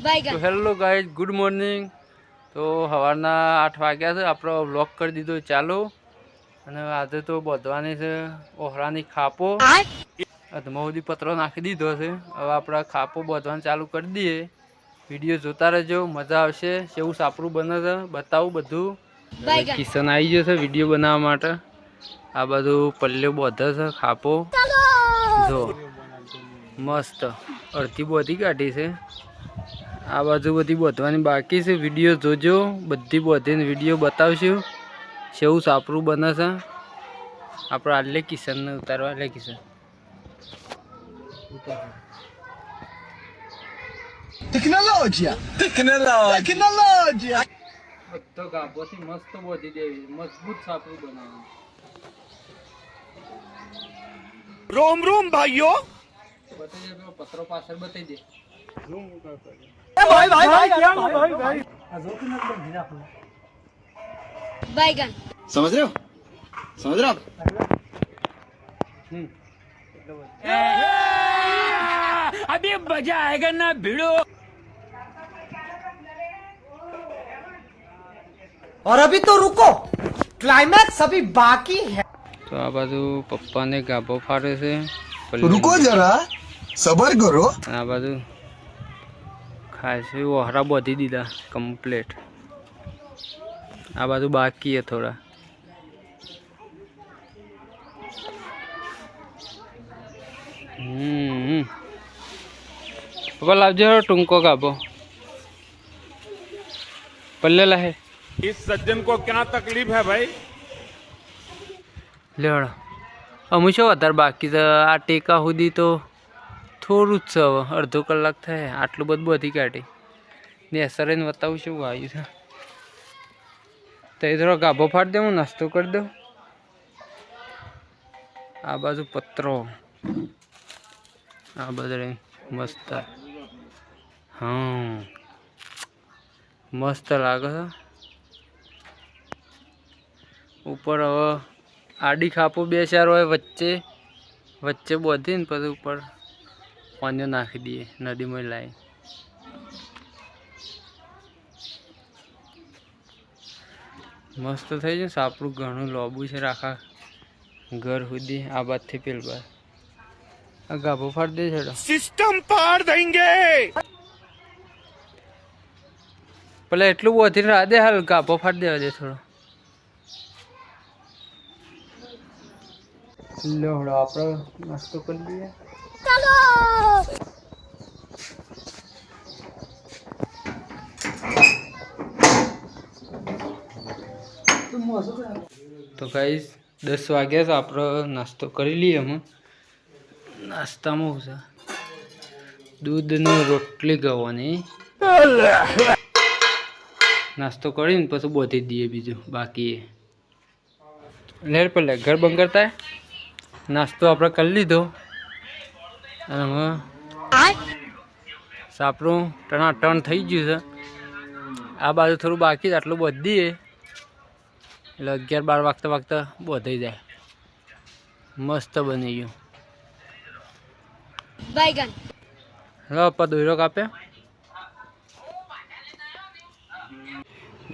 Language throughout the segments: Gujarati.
તો હેલો ગાઈઝ, ગુડ મોર્નિંગ। તો સવારના 8 વાગ્યા છે, આપણો વ્લોગ કરી દીધો ચાલુ। અને આજે તો બોધવાની છે ઓહરાની ખાપો, અધમાં સુધી પતરો નાખી દીધો છે। હવે આપણે ખાપો બોધવાનું ચાલુ કરી દઈએ। વિડીયો જોતા રહેજો, મજા આવશે। કેવું સાપરું બને છે બતાવું બધું। કિશન આવી ગયો છે વિડીયો બનાવવા માટે। આ બધું પલ્લ્યો બોધે છે ખાપો, જો મસ્ત અડધી બોધી કાઢી છે। આ બાજુ બધી બોધવાની બાકી છે, વિડીયો જોજો। બધી બોધીને વિડીયો બતાવશું કેવું સાપરું બને છે। આપણે આલે કિશનને ઉતારવા, લે કિશન ટેકનોલોજી બધો ગાભોથી મસ્ત બોધી દેવી, મજબૂત સાપરું બનાવવાનું। रोम रोम भाइयों, બતાવી દે, પત્રો પાછળ બતાવી દે। बैगन समझ रहे हो, समझ रहे हो आप? अभी मजा आएगा ना भिड़ो। और अभी तो रुको, क्लाइमैक्स अभी बाकी है। તો આ બાજુ પપ્પાને ગાભો ફાડે છે, रुको जरा सबर करो। આ બાજુ ખાસી ઓહરા બોધી દીધા કમ્પ્લીટ। આ બાજુ બાકી છે થોડા। પપ્પા લાવજો ટૂંકો ગાભો, પલ્લે લાહે। इस सज्जन को क्या तकलीफ है भाई? લેવડો અમુ શું વધારે બાકી છે। આ ટેકા સુધી તો થોડું જ છે, હવે અડધો કલાક થાય। આટલું બધું બધી કાઢી ને સરેને બતાવું શું આવ્યું છે। તો એ થોડો ગાભો ફાડી દઉં, નાસ્તો કરી દઉં। આ બાજુ પત્રો, આ બધે મસ્ત, હા મસ્ત લાગે છે। ઉપર હવે આડી ખાપો 2-4 હોય વચ્ચે વચ્ચે બોધીને પછી ઉપર પાણીઓ નાખી દઈએ નદીમાં લાવી। મસ્ત થઈ જાય સાપરું, ઘણું લોબું છે આખા ઘર સુધી। આ બાજથી પેલ બાદ આ ગાભો ફાડી દે છે, सिस्टम पार देंगे। પેલા એટલું બોધીને રાહ દે, હાલ ગાભો ફાડી દેવા દે થોડો। લેવડો આપણે નાસ્તો કરી દઈએ। તો ગાઈસ 10 વાગ્યા છે, આપણે નાસ્તો કરી લઈએ। અમે નાસ્તામાં શું છે, દૂધ ને રોટલી ગવાની। નાસ્તો કરીને પછી બોધી દઈએ બીજું બાકી। લેર પેલા ઘર બંધ કરતા નાસ્તો આપણે કરી લીધો અને હવે સાપરું ટણાટણ થઈ ગયું છે। આ બાજુ થોડું બાકી છે, આટલું બોધી દઈએ એટલે 11-12 વાગતા બોધાઈ જાય। મસ્ત બની ગયું। बैगन લો પપ્પા દોયરો કાપે,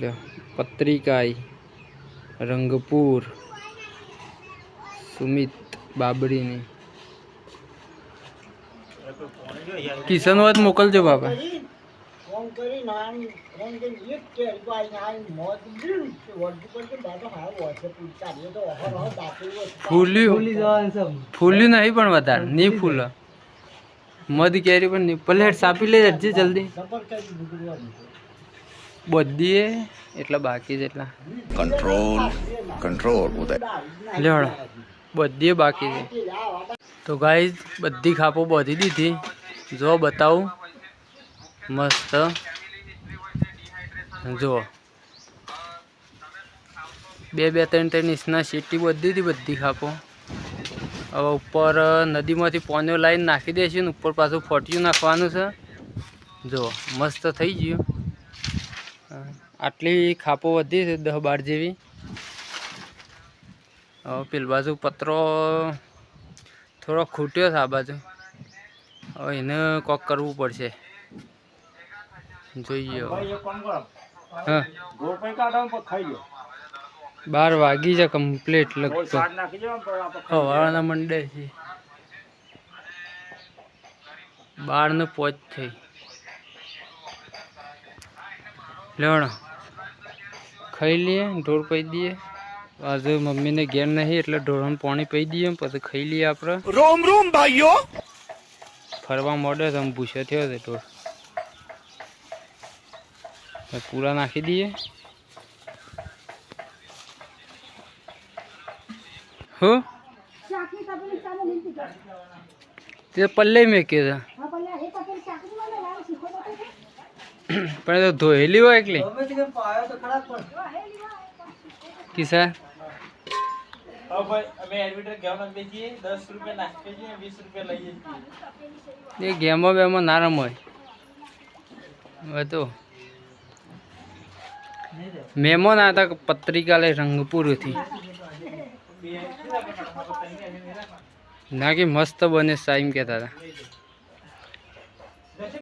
લો પત્રિકાઈ રંગપુર સુમિત બાબરીની। કિશન વાત મોકલજો બાબા। ફૂલ્યું નહીં પણ વધારે નહીં ફૂલ મધ કેરી પણ નહીં। પ્લેટ સાપી લે જજે જલ્દી, બધી એટલા બાકી છે એટલા कंट्रोल कंट्रोल उदय લેવડો બધી બાકી છે। તો ગાઈઝ બધી ખાપો બોધી દીધી, જો બતાવું મસ્ત જુઓ। 2-3 ઇંચના શેટી બોધી દીધી બધી ખાપો। હવે ઉપર નદીમાંથી પાણીઓ લાવીને નાખી દઈશું ને ઉપર પાછું ફોટિયું નાખવાનું છે। જુઓ મસ્ત થઈ ગયું। આટલી ખાપો વધી છે 10-12 જેવી। હવે પેલી બાજુ પતરો થોડો ખૂટ્યો છે, આ બાજુ હવે એને કોક કરવું પડશે। જોઈએ હવે. ભાઈ એક કામ કરો હા ગોળ પૈ કાઢો ને પછી ખાઈ લો 12 વાગી છે કમ્પ્લીટ ગોળ લગભગ શાક નાખી દો ને પછી આપણે સવારના મંડે છે 12 ને 5 થઈ લેવડો ખાઈ લઈએ ઢોર પી દઈએ આજે મમ્મીને ઘેર નહીં એટલે ઢોરને પાણી પી દઈએ પછી ખાઈ લઈએ આપણે रोम रोम भाइयों ફરવા મોડે તો આમ ભૂસો થયો છે ઢોર હવે પૂરા નાખી દઈએ હો તે પલ્લે મેકે છે પણ એ તો ધોયેલી હોય એકલી કિસા હા ભાઈ અમે એડમિટર ઘેર નાખી દઈએ 10 રૂપિયા નાખી દઈએ 20 રૂપિયા લઈએ છીએ એ ગેમો બેમો ના રમાય હવે તો મહેમાન હતા પત્રિકા લઈ રંગપુરથી ના કે મસ્ત બને સાઈમ કહેતા હતા